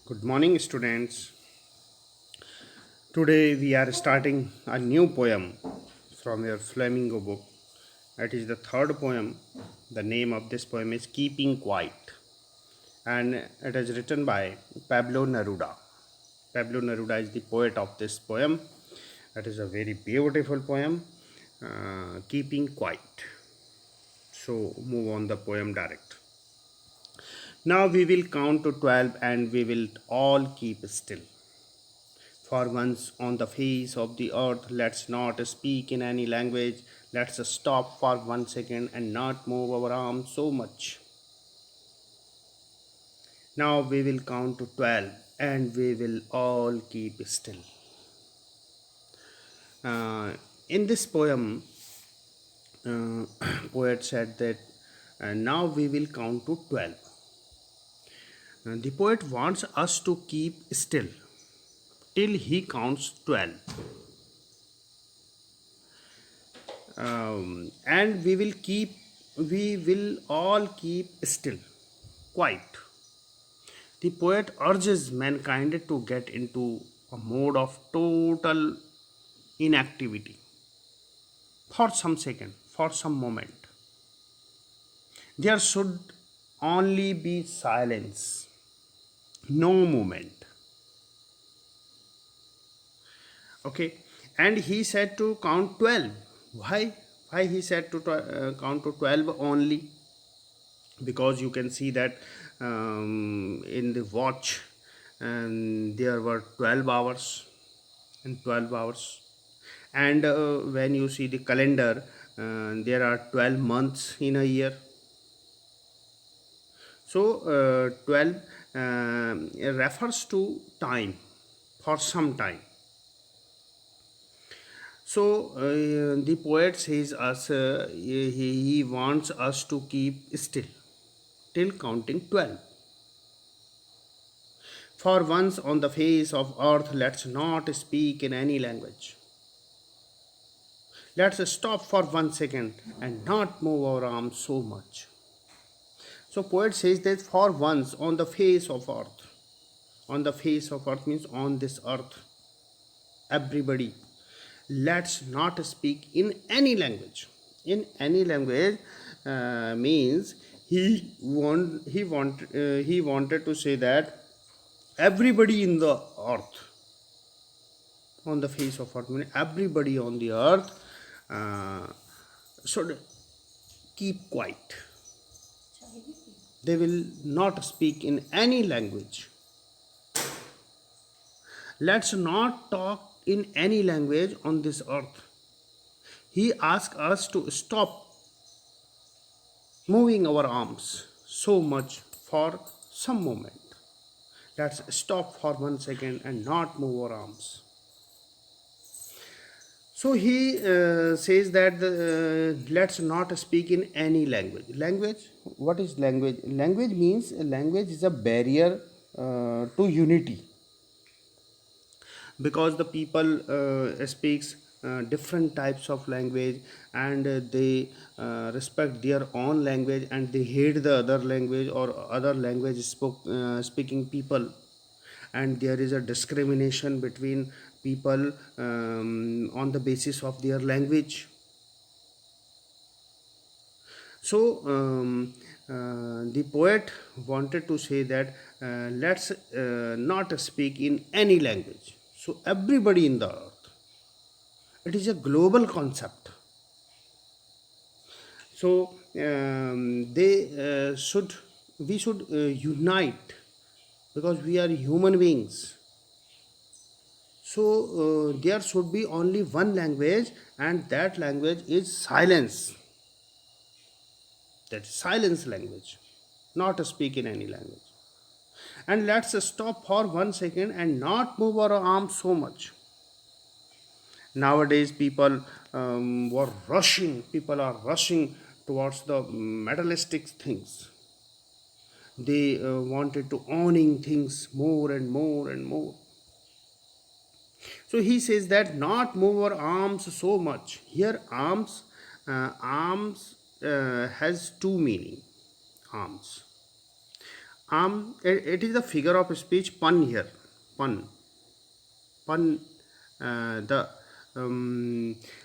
Good morning, students. Today we are starting a new poem from your Flamingo book. That is the third poem. The name of this poem is Keeping Quiet, and it is written by Pablo Neruda. Pablo Neruda is the poet of this poem. That is a very beautiful poem, Keeping Quiet. So, move on the poem direct. Now we will count to 12 and we will all keep still. For once on the face of the earth, let's not speak in any language. Let's stop for 1 second and not move our arms so much. Now we will count to 12 and we will all keep still. Uh, in this poem, poet said that now we will count to 12. The poet wants us to keep still till he counts 12. And we will all keep still, quiet. The poet urges mankind to get into a mode of total inactivity for some second, for some moment. There should only be silence, no movement. Okay, and he said to count 12. Why he said to count to 12 only? Because you can see that in the watch there were 12 hours and 12 hours, and when you see the calendar, there are 12 months in a year. So 12 refers to time, for some time. So the poet says us, he wants us to keep still till counting 12. For once on the face of earth, let's not speak in any language. Let's stop for 1 second and not move our arms so much. So poet says that for once on the face of earth means on this earth, everybody, let's not speak in any language. In any language means he wanted to say that everybody in the earth, on the face of earth, means everybody on the earth should keep quiet. They will not speak in any language. Let's not talk in any language on this earth. He asks us to stop moving our arms so much for some moment. Let's stop for 1 second and not move our arms. So he says that let's not speak in any language. Language, what is language? Language means language is a barrier to unity, because the people speaks different types of language, and they respect their own language and they hate the other language or other language speaking people, and there is a discrimination between people on the basis of their language. So the poet wanted to say that let's not speak in any language. So everybody in the earth, it is a global concept. So we should unite, because we are human beings. So there should be only one language, and that language is silence. That is silence language, not speak in any language. And let's stop for 1 second and not move our arms so much. Nowadays people people are rushing towards the materialistic things. They wanted to owning things more and more and more. So he says that not move our arms so much. Here arms has two meaning. Arms, It is the figure of speech pun here. Pun. Pun. The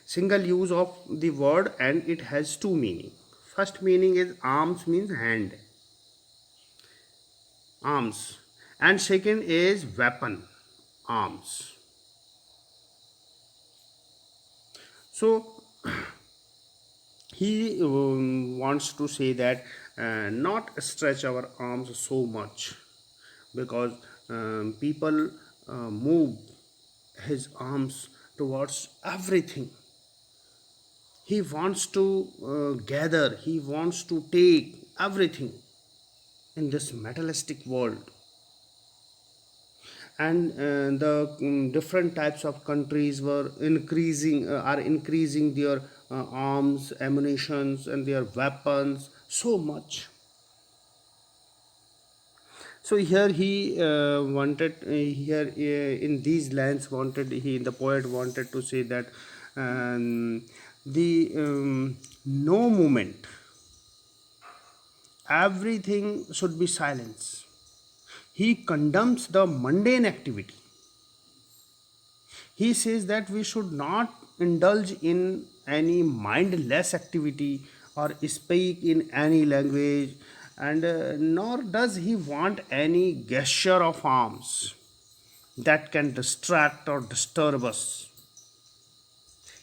single use of the word, and it has two meaning. First meaning is arms means hand, arms, and second is weapon, arms. So he wants to say that not stretch our arms so much, because people move his arms towards everything. He wants to gather, he wants to take everything in this materialistic world. And the different types of countries were increasing are increasing their arms, ammunitions, and their weapons so much. So here he wanted here in these lines wanted he the poet wanted to say that the no movement, everything should be silence. He condemns the mundane activity. He says that we should not indulge in any mindless activity or speak in any language, and nor does he want any gesture of arms that can distract or disturb us.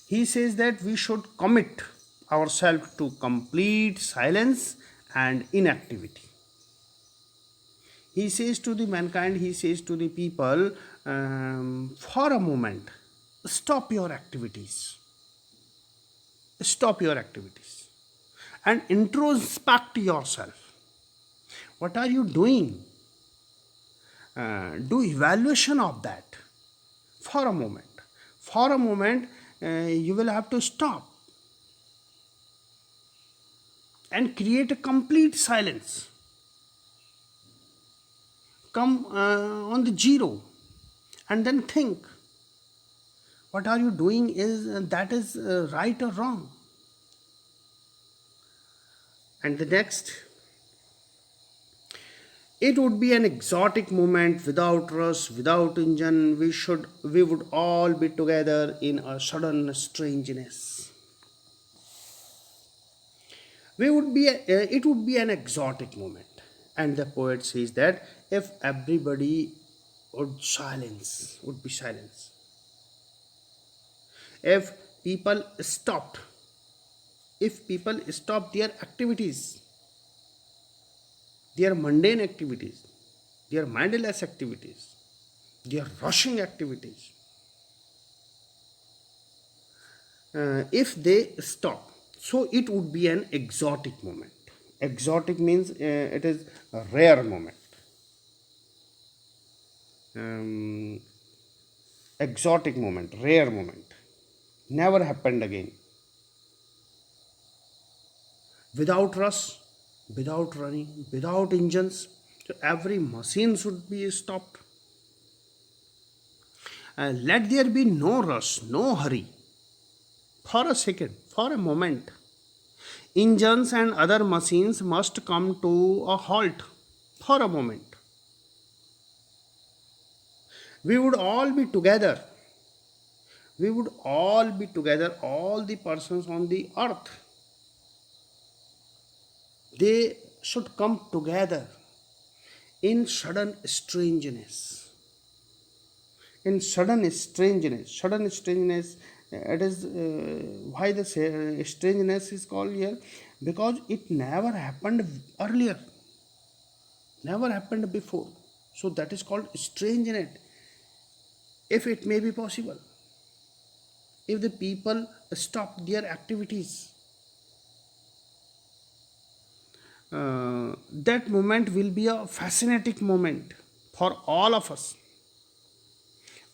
He says that we should commit ourselves to complete silence and inactivity. He says to the mankind, he says to the people, for a moment, stop your activities. Stop your activities and introspect yourself. What are you doing? Do evaluation of that for a moment. For a moment, you will have to stop and create a complete silence. Come on the zero and then think what are you doing is that is right or wrong. And the next, it would be an exotic moment without rush, without engine. We would all be together in a sudden strangeness. It would be an exotic moment. And the poet says that if everybody would be silence. If people stopped, if people stop their activities, their mundane activities, their mindless activities, their rushing activities, if they stop, so it would be an exotic moment. Exotic means it is a rare moment. Exotic moment, rare moment, never happened again. Without rush, without running, without engines, so every machine should be stopped. Let there be no rush, no hurry. For a second, for a moment, engines and other machines must come to a halt for a moment. We would all be together. We would all be together, all the persons on the earth. They should come together in sudden strangeness. In sudden strangeness. Sudden strangeness, it is why the strangeness is called here, because it never happened earlier, never happened before. So that is called strangeness. If it may be possible, if the people stop their activities, that moment will be a fascinating moment for all of us.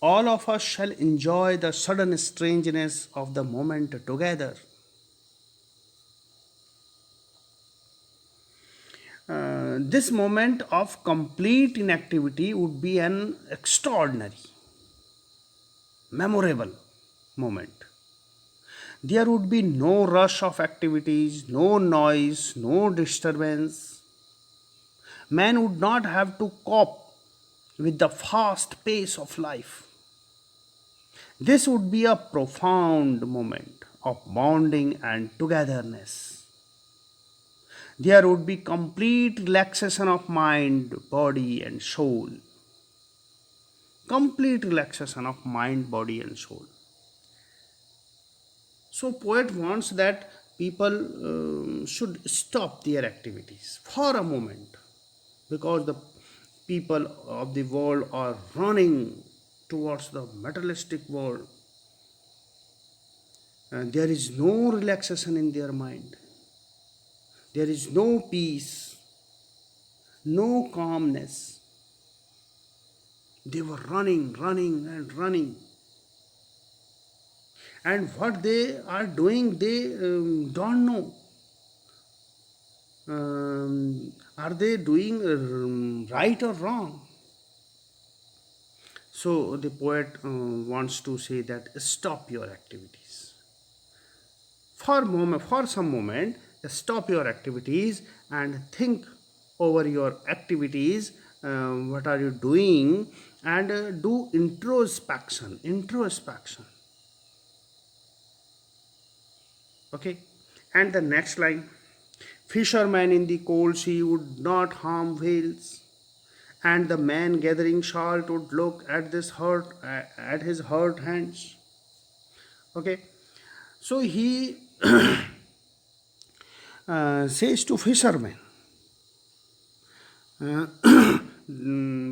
All of us shall enjoy the sudden strangeness of the moment together. This moment of complete inactivity would be an extraordinary, memorable moment. There would be no rush of activities, no noise, no disturbance. Man would not have to cope with the fast pace of life. This would be a profound moment of bonding and togetherness. There would be complete relaxation of mind, body, and soul. Complete relaxation of mind, body, and soul. So, poet wants that people should stop their activities for a moment, because the people of the world are running towards the materialistic world, and there is no relaxation in their mind, there is no peace, no calmness. They were running, running, and running. And what they are doing, they don't know. Are they doing right or wrong? So the poet wants to say that stop your activities. For some moment, stop your activities and think over your activities. What are you doing? And do introspection. Introspection. Okay. And the next line: fisherman in the cold sea would not harm whales, and the man gathering salt would look at his hurt hands. Okay. So he says to fishermen,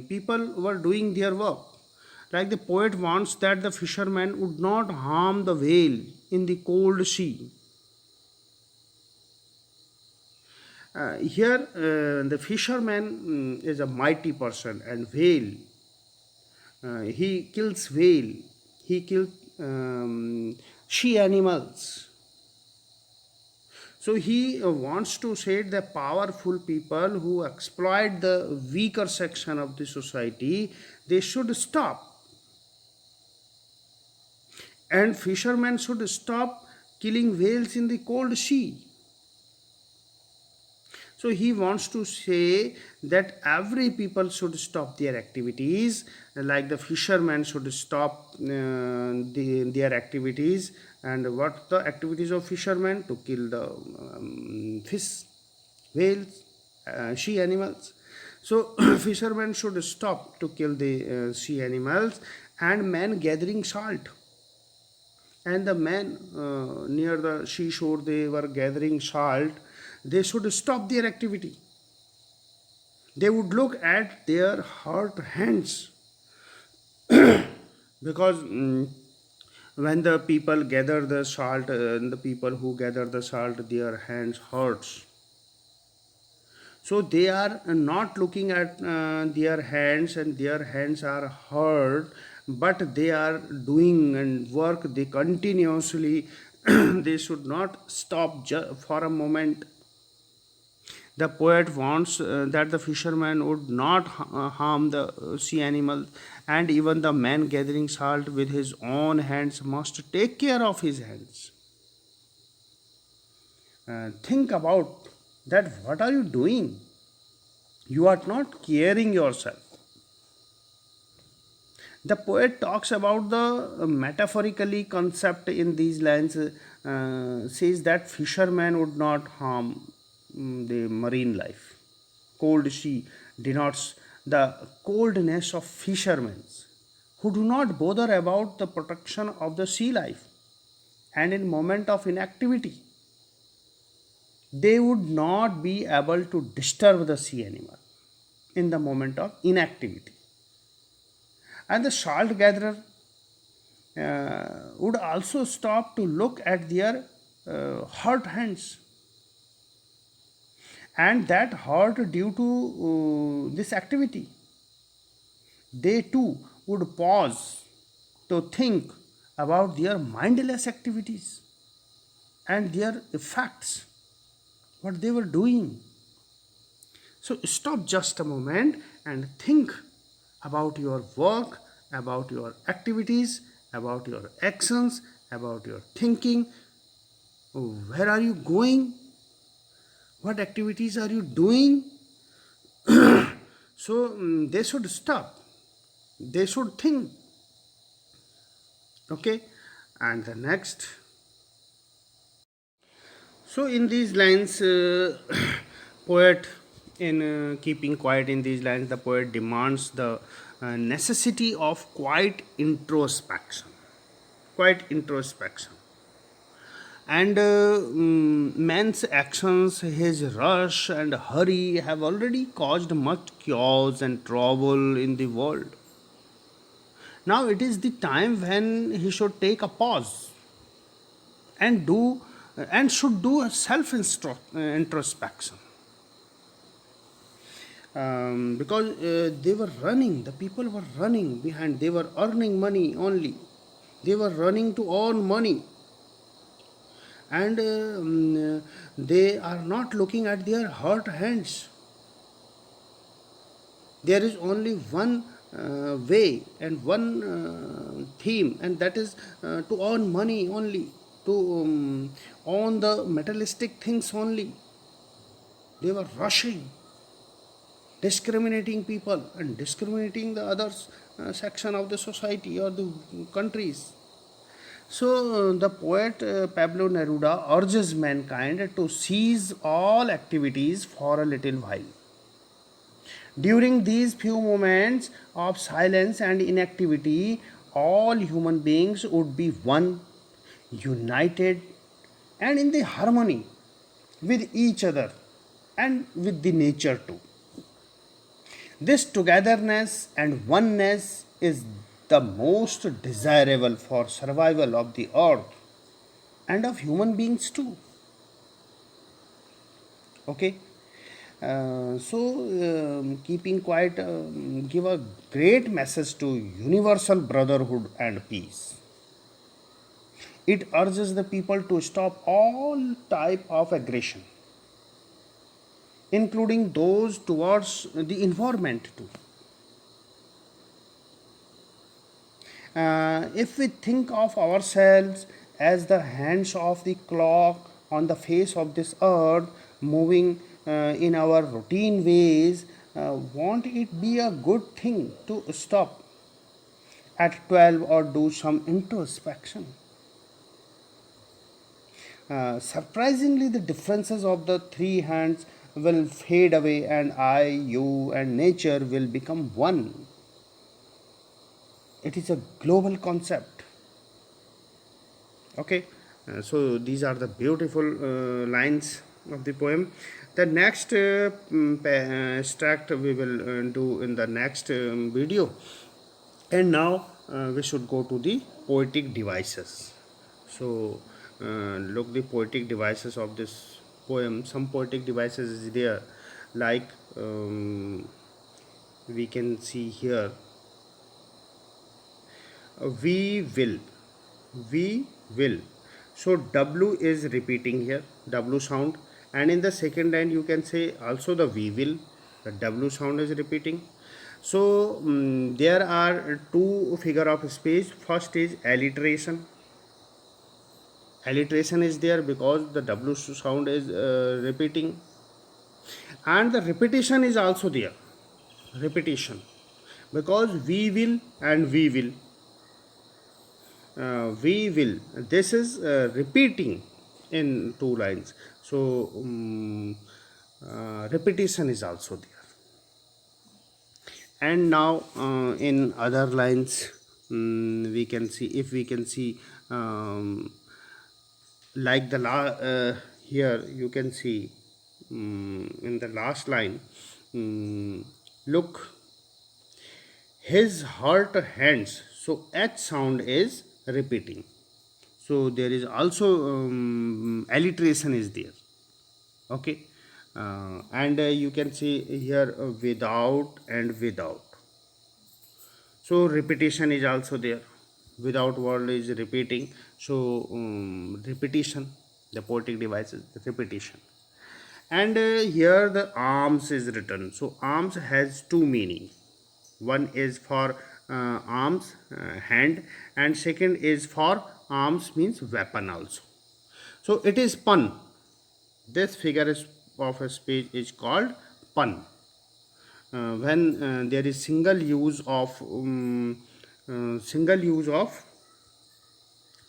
people were doing their work. Like the poet wants that the fisherman would not harm the whale in the cold sea. Here, the fisherman is a mighty person, and whale. He kills whale. He kills she animals. So he wants to say the powerful people who exploit the weaker section of the society, they should stop. And fishermen should stop killing whales in the cold sea. So he wants to say that every people should stop their activities, like the fishermen should stop their activities. And what the activities of fishermen? To kill the fish, whales, sea animals. So fishermen should stop to kill the sea animals, and men gathering salt. And the men near the seashore, they were gathering salt. They should stop their activity. They would look at their hurt hands, because when the people gather the salt, the people who gather the salt, their hands hurts. So they are not looking at their hands, and their hands are hurt, but they are doing and work. They continuously. They should not stop for a moment. The poet wants that the fisherman would not harm the sea animals, and even the man gathering salt with his own hands must take care of his hands. Think about that. What are you doing? You are not caring yourself. The poet talks about the metaphorically concept in these lines, says that fishermen would not harm the marine life. Cold sea denotes the coldness of fishermen who do not bother about the protection of the sea life, and in moment of inactivity they would not be able to disturb the sea animal in the moment of inactivity. And the salt gatherer would also stop to look at their hurt hands, and that hurt due to this activity. They too would pause to think about their mindless activities and their effects, what they were doing. So stop just a moment and think about your work, about your activities, about your actions, about your thinking. Where are you going? What activities are you doing? So they should stop, they should think. Okay, and the next. So in these lines, poet, in keeping quiet, in these lines, the poet demands the necessity of quiet introspection. Quiet introspection. And man's actions, his rush and hurry have already caused much chaos and trouble in the world. Now it is the time when he should take a pause and do and should do a self introspection, because they were running, the people were running behind, they were earning money only, they were running to earn money, and they are not looking at their hurt hands. There is only one way and one theme, and that is to earn money only, to own the materialistic things only. They were rushing, discriminating people and discriminating the others section of the society or the countries. So the poet Pablo Neruda urges mankind to cease all activities for a little while. During these few moments of silence and inactivity, all human beings would be one, united, and in the harmony with each other and with the nature too. This togetherness and oneness is the most desirable for survival of the earth and of human beings too. Okay. Keeping quiet give a great message to universal brotherhood and peace. It urges the people to stop all type of aggression, including those towards the environment too. If we think of ourselves as the hands of the clock on the face of this earth, moving in our routine ways, won't it be a good thing to stop at 12 or do some introspection? Surprisingly, the differences of the three hands will fade away, and I, you, and nature will become one. It is a global concept. Okay, so these are the beautiful lines of the poem. The next extract we will do in the next video. And now we should go to the poetic devices. So look the poetic devices of this poem. Some poetic devices is there, like we can see here, we will, we will. So W is repeating here, W sound, and in the second line you can say also the we will, the W sound is repeating. So there are two figure of speech. First is alliteration. Alliteration is there because the W sound is repeating, and the repetition is also there. Repetition, because we will and we will, this is repeating in two lines. So repetition is also there. And now in other lines, we can see, if we can see, like the here you can see in the last line, look, his hurt hands. So H sound is repeating. So there is also alliteration is there. Okay, and you can see here without and without. So repetition is also there. Without word is repeating. So repetition, the poetic device is repetition. And here the arms is written. So arms has two meaning. One is for arms, hand, and second is for arms means weapon also. So it is pun. This figure is of a speech is called pun. when there is single use of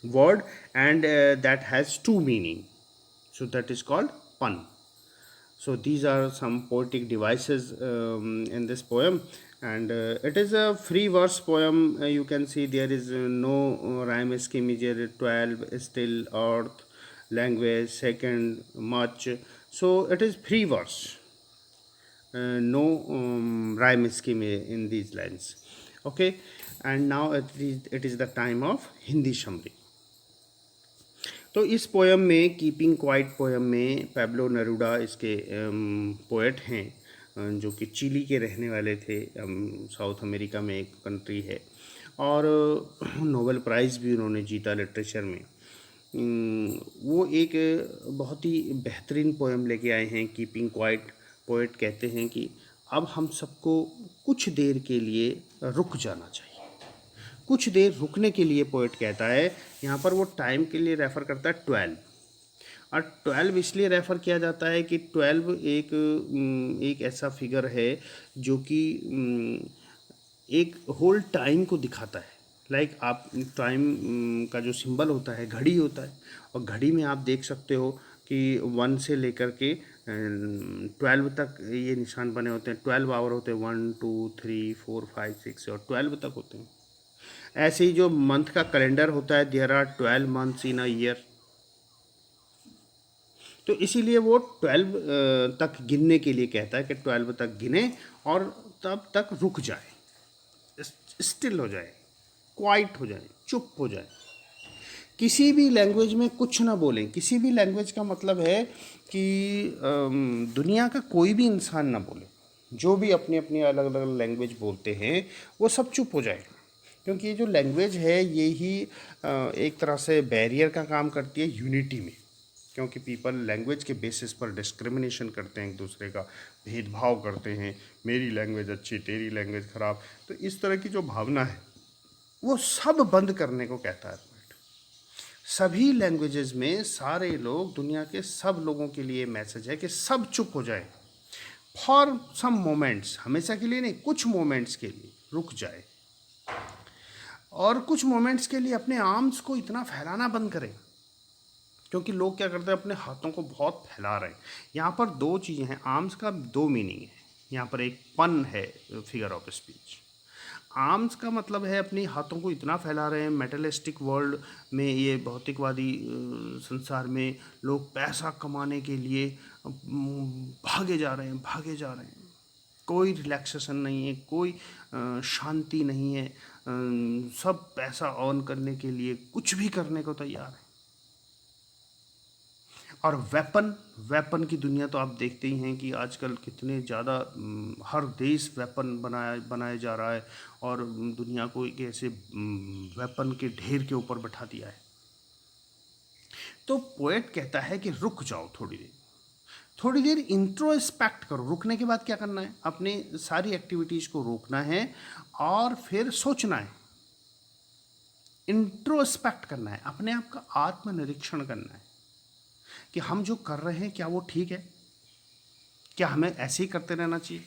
word, and that has two meaning, so that is called pun. So these are some poetic devices in this poem, and it is a free verse poem. You can see there is no rhyme scheme, is there 12 still earth language second much. So it is free verse, no rhyme scheme in these lines. Okay, and now it is the time of Hindi Shamri. तो इस poem में keeping quiet poem में Pablo नेरूडा इसके poet हैं, जो कि chilli के रहने वाले थे, साउथ अमेरिका में एक कंट्री है, और नोबेल प्राइज़ भी उन्होंने जीता लिटरेचर में। वो एक बहुत ही बेहतरीन पोएम लेके आए हैं, कीपिंग क्वाइट। पोएट कहते हैं कि अब हम सबको कुछ देर के लिए रुक जाना चाहिए। कुछ देर रुकने के लिए पोएट कहता है, यहाँ पर वो टाइम के लिए रेफ़र करता है 12, और 12 इसलिए रेफ़र किया जाता है कि 12 एक ऐसा फिगर है जो कि एक होल टाइम को दिखाता है। लाइक आप टाइम का जो सिंबल होता है घड़ी होता है, और घड़ी में आप देख सकते हो कि 1 से लेकर के 12 तक ये निशान बने होते हैं। 12 आवर होते हैं, 1 2 3 4 5 6 और 12 तक होते हैं। ऐसे ही जो मंथ का कैलेंडर होता है, there are 12 months in a year, तो इसीलिए वो 12 तक गिनने के लिए कहता है कि 12 तक गिने और तब तक रुक जाए, स्टिल हो जाए, क्वाइट हो जाए, चुप हो जाए, किसी भी लैंग्वेज में कुछ ना बोलें। किसी भी लैंग्वेज का मतलब है कि दुनिया का कोई भी इंसान ना बोले, जो भी अपनी अपनी अलग अलग लैंग्वेज बोलते हैं वो सब चुप हो जाए, क्योंकि ये जो लैंग्वेज है ये ही एक तरह से बैरियर का काम करती है यूनिटी में, क्योंकि पीपल लैंग्वेज के बेसिस पर डिस्क्रिमिनेशन करते हैं, एक दूसरे का भेदभाव करते हैं, मेरी लैंग्वेज अच्छी तेरी लैंग्वेज ख़राब। तो इस तरह की जो भावना है वो सब बंद करने को कहता है पोएट। सभी लैंग्वेजेस में सारे लोग, दुनिया के सब लोगों के लिए मैसेज है कि सब चुप हो जाए फॉर सम मोमेंट्स, हमेशा के लिए नहीं, कुछ मोमेंट्स के लिए रुक जाए, और कुछ मोमेंट्स के लिए अपने आर्म्स को इतना फैलाना बंद करें, क्योंकि लोग क्या करते हैं, अपने हाथों को बहुत फैला रहे हैं। यहाँ पर दो चीज़ें हैं, आर्म्स का दो मीनिंग है। यहाँ पर एक पन है, फिगर ऑफ स्पीच। आर्म्स का मतलब है अपने हाथों को इतना फैला रहे हैं। मेटलिस्टिक वर्ल्ड में, ये भौतिकवादी संसार में लोग पैसा कमाने के लिए भागे जा रहे हैं, भागे जा रहे हैं। कोई रिलैक्सेशन नहीं है, कोई शांति नहीं है, सब पैसा अर्न करने के लिए कुछ भी करने को तैयार है। और वेपन की दुनिया तो आप देखते ही हैं कि आजकल कितने ज़्यादा हर देश वेपन बनाया जा रहा है, और दुनिया को एक ऐसे वेपन के ढेर के ऊपर बैठा दिया है। तो पोएट कहता है कि रुक जाओ थोड़ी देर इंट्रोस्पेक्ट करो। रुकने के बाद क्या करना है, अपने सारी एक्टिविटीज़ को रोकना है और फिर सोचना है, इंट्रोस्पेक्ट करना है, अपने आप का आत्मनिरीक्षण करना है कि हम जो कर रहे हैं क्या वो ठीक है, क्या हमें ऐसे ही करते रहना चाहिए,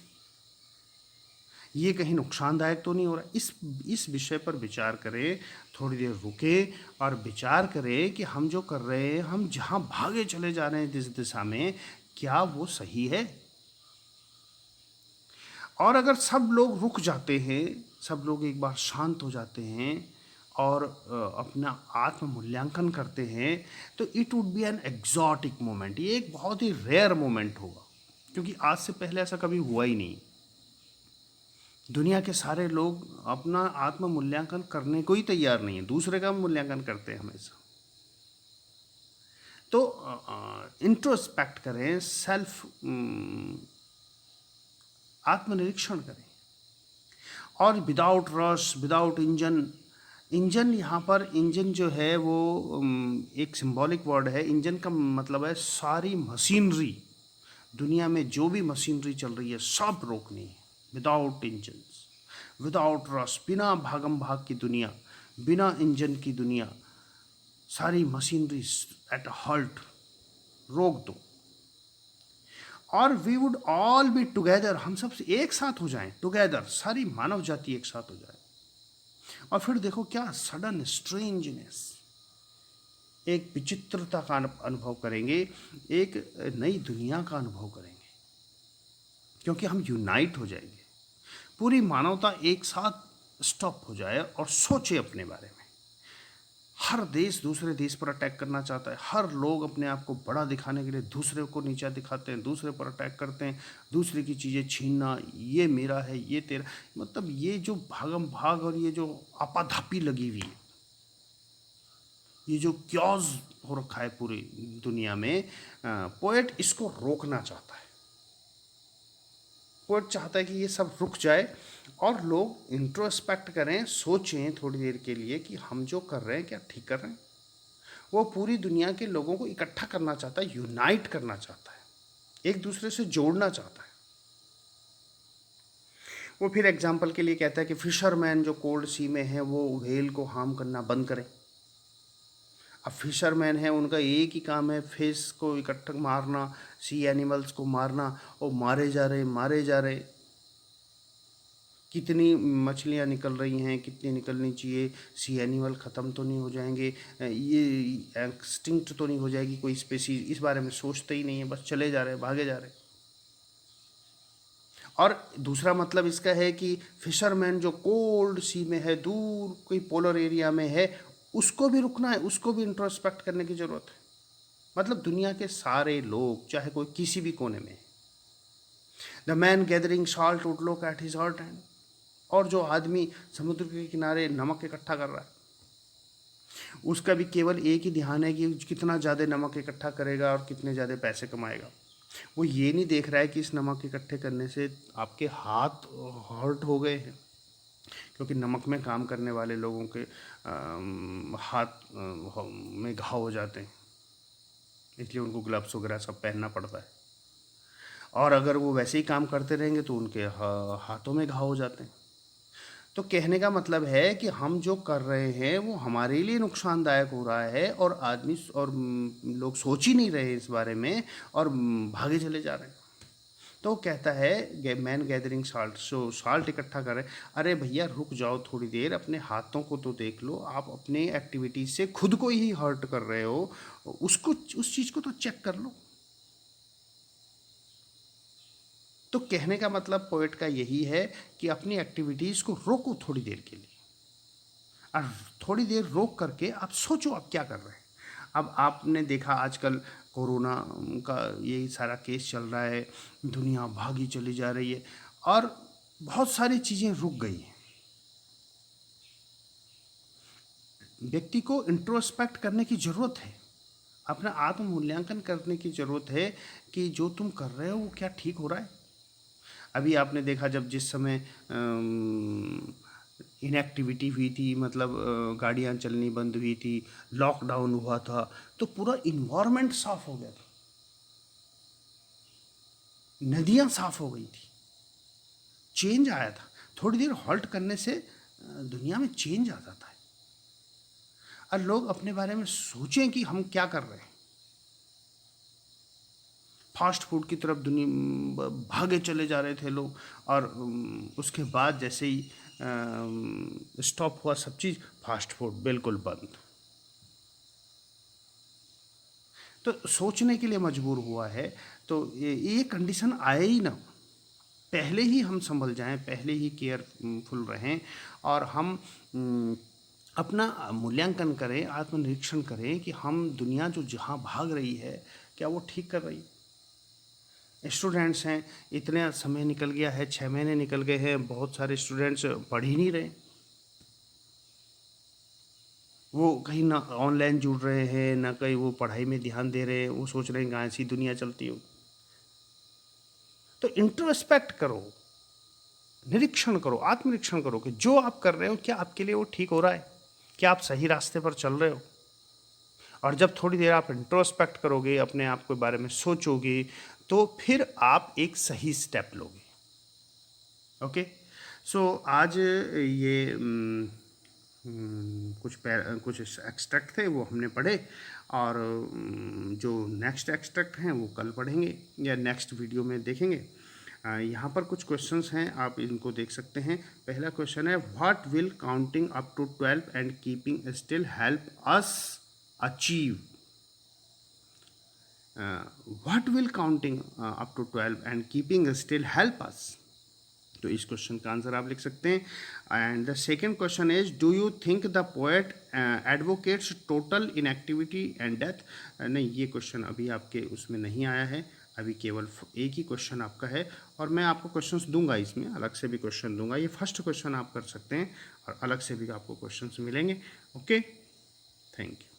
ये कहीं नुकसानदायक तो नहीं हो रहा। इस विषय पर विचार करें, थोड़ी देर रुके और विचार करें कि हम जो कर रहे हैं, हम जहाँ भागे चले जा रहे हैं जिस दिशा में, क्या वो सही है। और अगर सब लोग रुक जाते हैं, सब लोग एक बार शांत हो जाते हैं और अपना आत्म मूल्यांकन करते हैं, तो it would be an exotic moment. ये एक बहुत ही रेयर मोमेंट होगा, क्योंकि आज से पहले ऐसा कभी हुआ ही नहीं। दुनिया के सारे लोग अपना आत्म मूल्यांकन करने को ही तैयार नहीं है, दूसरे का मूल्यांकन करते हैं हमेशा। तो इंट्रोस्पेक्ट करें, सेल्फ आत्मनिरीक्षण करें, और विदाउट रश, विदाउट इंजन यहाँ पर इंजन जो है वो एक सिंबॉलिक वर्ड है। इंजन का मतलब है सारी मशीनरी, दुनिया में जो भी मशीनरी चल रही है सब रोकनी है, विदाउट इंजन, विदाउट रश, बिना भागम भाग की दुनिया, बिना इंजन की दुनिया, सारी मशीनरी एट अ हॉल्ट, रोक दो। और we would all be together, हम सब एक साथ हो जाएं, टुगेदर, सारी मानव जाति एक साथ हो जाए। और फिर देखो क्या सडन स्ट्रेंजनेस, एक विचित्रता का अनुभव करेंगे, एक नई दुनिया का अनुभव करेंगे, क्योंकि हम यूनाइट हो जाएंगे। पूरी मानवता एक साथ स्टॉप हो जाए और सोचे अपने बारे में। हर देश दूसरे देश पर अटैक करना चाहता है, हर लोग अपने आप को बड़ा दिखाने के लिए दूसरे को नीचा दिखाते हैं, दूसरे पर अटैक करते हैं, दूसरे की चीज़ें छीनना, ये मेरा है ये तेरा, मतलब ये जो भागम भाग और ये जो आपाधापी लगी हुई है, ये जो क्योज हो रखा है पूरी दुनिया में, पोएट इसको रोकना चाहता है। पोएट चाहता है कि ये सब रुक जाए और लोग इंट्रोस्पेक्ट करें, सोचें थोड़ी देर के लिए कि हम जो कर रहे हैं क्या ठीक कर रहे हैं। वो पूरी दुनिया के लोगों को इकट्ठा करना चाहता है, यूनाइट करना चाहता है, एक दूसरे से जोड़ना चाहता है। वो फिर एग्जाम्पल के लिए कहता है कि फिशरमैन जो कोल्ड सी में है वो व्हेल को हार्म करना बंद करें। अब फिशरमैन है, उनका एक ही काम है फिश को इकट्ठा मारना, सी एनिमल्स को मारना, और मारे जा रहे मारे जा रहे। कितनी मछलियाँ निकल रही हैं, कितनी निकलनी चाहिए, सी एनिमल ख़त्म तो नहीं हो जाएंगे, ये एक्सटिंक्ट तो नहीं हो जाएगी कोई स्पेसीज, इस बारे में सोचते ही नहीं है, बस चले जा रहे भागे जा रहे। और दूसरा मतलब इसका है कि फिशरमैन जो कोल्ड सी में है, दूर कोई पोलर एरिया में है, उसको भी रुकना है, उसको भी इंट्रोस्पेक्ट करने की ज़रूरत है। मतलब दुनिया के सारे लोग, चाहे कोई किसी भी कोने में है। The man gathering salt would look at his hurt hand, और जो आदमी समुद्र के किनारे नमक इकट्ठा कर रहा है, उसका भी केवल एक ही ध्यान है कि कितना ज़्यादा नमक इकट्ठा करेगा और कितने ज़्यादा पैसे कमाएगा। वो ये नहीं देख रहा है कि इस नमक इकट्ठे करने से आपके हाथ हर्ट हो गए हैं, क्योंकि नमक में काम करने वाले लोगों के हाथ में घाव हो जाते हैं, इसलिए उनको ग्लव्स वगैरह सब पहनना पड़ता है। और अगर वो वैसे ही काम करते रहेंगे तो उनके हाथों में घाव हो जाते हैं। तो कहने का मतलब है कि हम जो कर रहे हैं वो हमारे लिए नुकसानदायक हो रहा है, और आदमी और लोग सोच ही नहीं रहे इस बारे में, और भागे चले जा रहे हैं। तो कहता है मैन गैदरिंग साल्ट, सो साल्ट इकट्ठा कर रहे हैं। अरे भैया रुक जाओ थोड़ी देर, अपने हाथों को तो देख लो, आप अपने एक्टिविटीज से खुद को ही हर्ट कर रहे हो, उसको उस चीज़ को तो चेक कर लो। तो कहने का मतलब पोएट का यही है कि अपनी एक्टिविटीज़ को रोको थोड़ी देर के लिए, और थोड़ी देर रोक करके आप सोचो आप क्या कर रहे हैं। अब आपने देखा आजकल कोरोना का यही सारा केस चल रहा है, दुनिया भागी चली जा रही है, और बहुत सारी चीज़ें रुक गई हैं। व्यक्ति को इंट्रोस्पेक्ट करने की ज़रूरत है, अपना आत्म मूल्यांकन करने की ज़रूरत है कि जो तुम कर रहे हो वो क्या ठीक हो रहा है। अभी आपने देखा जब जिस समय इनएक्टिविटी हुई थी, मतलब गाड़ियाँ चलनी बंद हुई थी, लॉकडाउन हुआ था, तो पूरा इन्वायरमेंट साफ हो गया था, नदियाँ साफ हो गई थी, चेंज आया था। थोड़ी देर हॉल्ट करने से दुनिया में चेंज आ जाता है, और लोग अपने बारे में सोचें कि हम क्या कर रहे हैं। फास्ट फूड की तरफ दुनिया भागे चले जा रहे थे लोग, और उसके बाद जैसे ही स्टॉप हुआ सब चीज़, फास्ट फूड बिल्कुल बंद। तो सोचने के लिए मजबूर हुआ है। तो ये कंडीशन आए ही ना, पहले ही हम संभल जाएं, पहले ही केयरफुल रहें, और हम अपना मूल्यांकन करें, आत्मनिरीक्षण करें कि हम दुनिया जो जहाँ भाग रही है क्या वो ठीक कर रही है। स्टूडेंट्स हैं, इतने समय निकल गया है, 6 महीने निकल गए हैं, बहुत सारे स्टूडेंट्स पढ़ ही नहीं रहे, वो कहीं ना ऑनलाइन जुड़ रहे हैं, ना कहीं वो पढ़ाई में ध्यान दे रहे हैं, वो सोच रहे हैं कहाँ ऐसी दुनिया चलती हो। तो इंट्रोस्पेक्ट करो, निरीक्षण करो, आत्मनिरीक्षण करो कि जो आप कर रहे हो क्या आपके लिए वो ठीक हो रहा है, क्या आप सही रास्ते पर चल रहे हो। और जब थोड़ी देर आप इंट्रोस्पेक्ट करोगे, अपने आप के बारे में सोचोगे, तो फिर आप एक सही स्टेप लोगे। ओके, सो आज ये कुछ एक्सट्रैक्ट थे वो हमने पढ़े, और जो नेक्स्ट एक्सट्रैक्ट हैं वो कल पढ़ेंगे या नेक्स्ट वीडियो में देखेंगे। यहाँ पर कुछ क्वेश्चंस हैं, आप इनको देख सकते हैं। पहला क्वेश्चन है, what will counting up to 12 and keeping still help us achieve? What will counting up to 12 and keeping still help us? तो इस क्वेश्चन का आंसर आप लिख सकते हैं। And the second question is, do you think the poet advocates total inactivity and death? नहीं, ये question अभी आपके उसमें नहीं आया है, अभी केवल एक ही क्वेश्चन आपका है, और मैं आपको क्वेश्चंस दूंगा, इसमें अलग से भी क्वेश्चन दूंगा। ये फर्स्ट क्वेश्चन आप कर सकते हैं और अलग से भी आपको क्वेश्चंस मिलेंगे। Okay, thank you.